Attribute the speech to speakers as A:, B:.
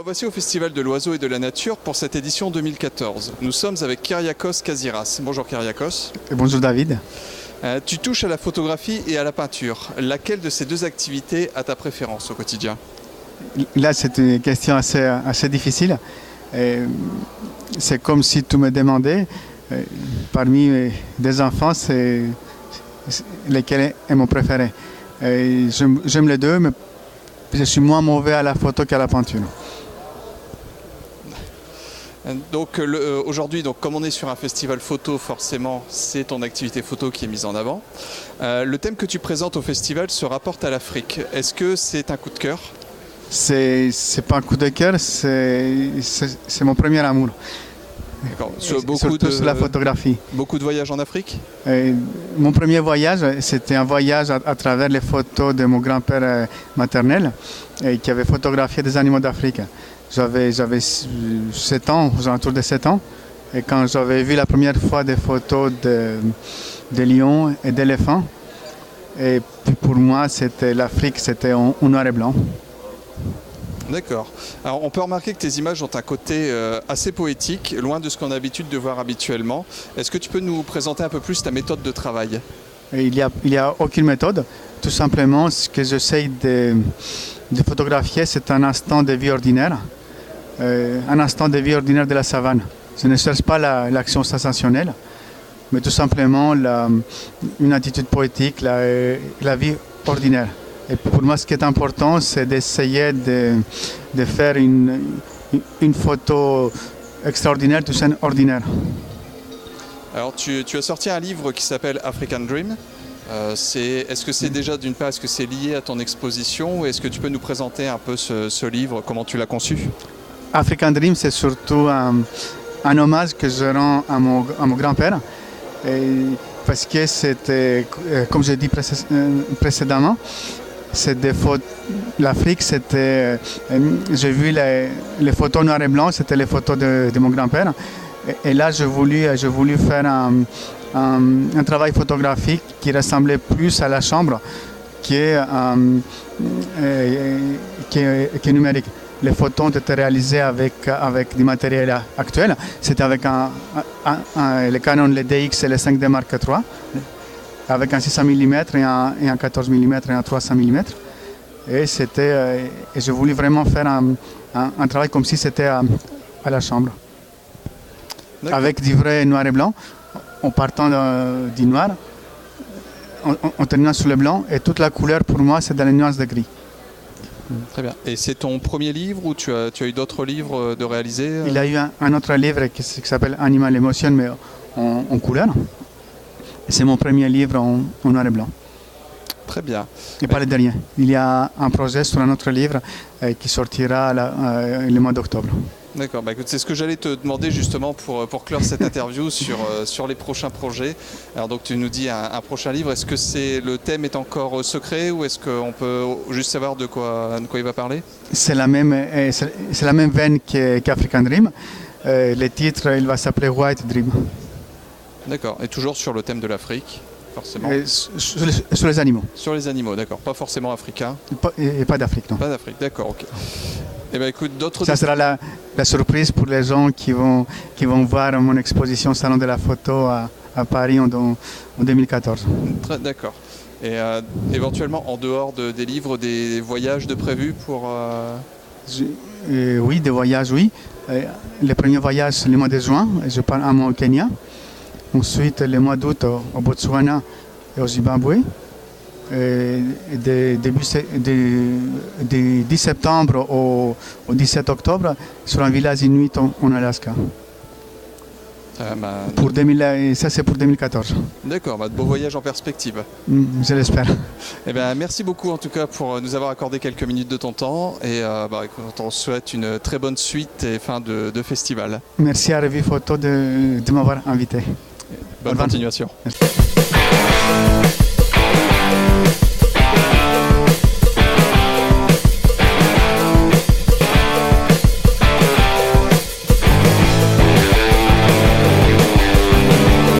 A: voici au Festival de l'Oiseau et de la Nature pour cette édition 2014. Nous sommes avec Kyriakos Kaziras. Bonjour Kyriakos.
B: Bonjour David.
A: Tu touches à la photographie et à la peinture. Laquelle de ces deux activités a ta préférence au quotidien?
B: Là, c'est une question assez difficile. C'est comme si tu me demandais, parmi des enfants, c'est lequel est mon préféré. J'aime les deux, mais je suis moins mauvais à la photo qu'à la peinture.
A: Donc aujourd'hui, comme on est sur un festival photo, forcément, c'est ton activité photo qui est mise en avant. Le thème que tu présentes au festival se rapporte à l'Afrique. Est-ce que c'est un coup de cœur?
B: C'est pas un coup de cœur, c'est mon premier amour.
A: D'accord.
B: Surtout sur la photographie.
A: Beaucoup de voyages en Afrique?
B: Mon premier voyage, c'était un voyage à travers les photos de mon grand-père maternel qui avait photographié des animaux d'Afrique. J'avais 7 ans, aux alentours de 7 ans. Et quand j'avais vu la première fois des photos de lions et d'éléphants, et puis pour moi, l'Afrique, c'était en noir et blanc.
A: D'accord. Alors on peut remarquer que tes images ont un côté assez poétique, loin de ce qu'on a l'habitude de voir habituellement. Est-ce que tu peux nous présenter un peu plus ta méthode de travail?
B: Il y a aucune méthode. Tout simplement, ce que j'essaie de photographier, c'est un instant de vie ordinaire. Un instant de vie ordinaire de la savane. Je ne cherche pas l'action sensationnelle, mais tout simplement une attitude poétique, la vie ordinaire. Et pour moi, ce qui est important, c'est d'essayer de faire une photo extraordinaire d'une scène ordinaire.
A: Alors, tu as sorti un livre qui s'appelle African Dream. Est-ce que c'est déjà, d'une part, est-ce que c'est lié à ton exposition, ou est-ce que tu peux nous présenter un peu ce livre, comment tu l'as conçu?
B: African Dream, c'est surtout un hommage que je rends à mon grand-père, parce que c'était, comme j'ai dit précédemment, l'Afrique, c'était, j'ai vu les photos noir et blanc, c'était les photos de mon grand-père. Et là, j'ai voulu faire un travail photographique qui ressemblait plus à la chambre qui est numérique. Les photos ont été réalisées avec du matériel actuel. C'était avec le Canon, le DX et le 5D Mark III, avec un 600 mm et un 14 mm et un 300 mm. Et je voulais vraiment faire un travail comme si c'était à la chambre. Avec du vrai noir et blanc, en partant du noir, en terminant sur le blanc, et toute la couleur pour moi c'est dans les nuances de gris.
A: Très bien. Et c'est ton premier livre, ou tu as eu d'autres livres de réaliser?
B: Il y a eu un autre livre qui s'appelle Animal Emotion, mais en couleur. C'est mon premier livre en noir et blanc.
A: Très bien.
B: Et pas le dernier. Il y a un projet sur un autre livre qui sortira le mois d'octobre.
A: D'accord, écoute, c'est ce que j'allais te demander justement pour clore cette interview sur les prochains projets. Alors donc tu nous dis un prochain livre, est-ce que le thème est encore secret, ou est-ce qu'on peut juste savoir de quoi il va parler? C'est la même
B: veine qu'African Dream. Le titre, il va s'appeler White Dream.
A: D'accord, et toujours sur le thème de l'Afrique, forcément.
B: Sur les animaux.
A: Sur les animaux, d'accord, pas forcément africains.
B: Et pas d'Afrique, non.
A: Pas d'Afrique, d'accord, ok. Eh bien, écoute,
B: ça sera la surprise pour les gens qui vont voir mon exposition Salon de la photo à Paris en 2014.
A: D'accord. Et éventuellement, en dehors des livres, des voyages de prévus pour...
B: Oui, des voyages, oui. Le premier voyage, c'est le mois de juin. Je pars un mois au Kenya. Ensuite, le mois d'août au Botswana et au Zimbabwe. Du 10 septembre au 17 octobre sur un village inuit en Alaska. Ça, c'est pour 2014.
A: D'accord, de beaux voyages en perspective.
B: Je l'espère.
A: Merci beaucoup en tout cas pour nous avoir accordé quelques minutes de ton temps, et écoute, on souhaite une très bonne suite et fin de festival.
B: Merci à Revue Photo de m'avoir invité.
A: Bonne continuation. Merci.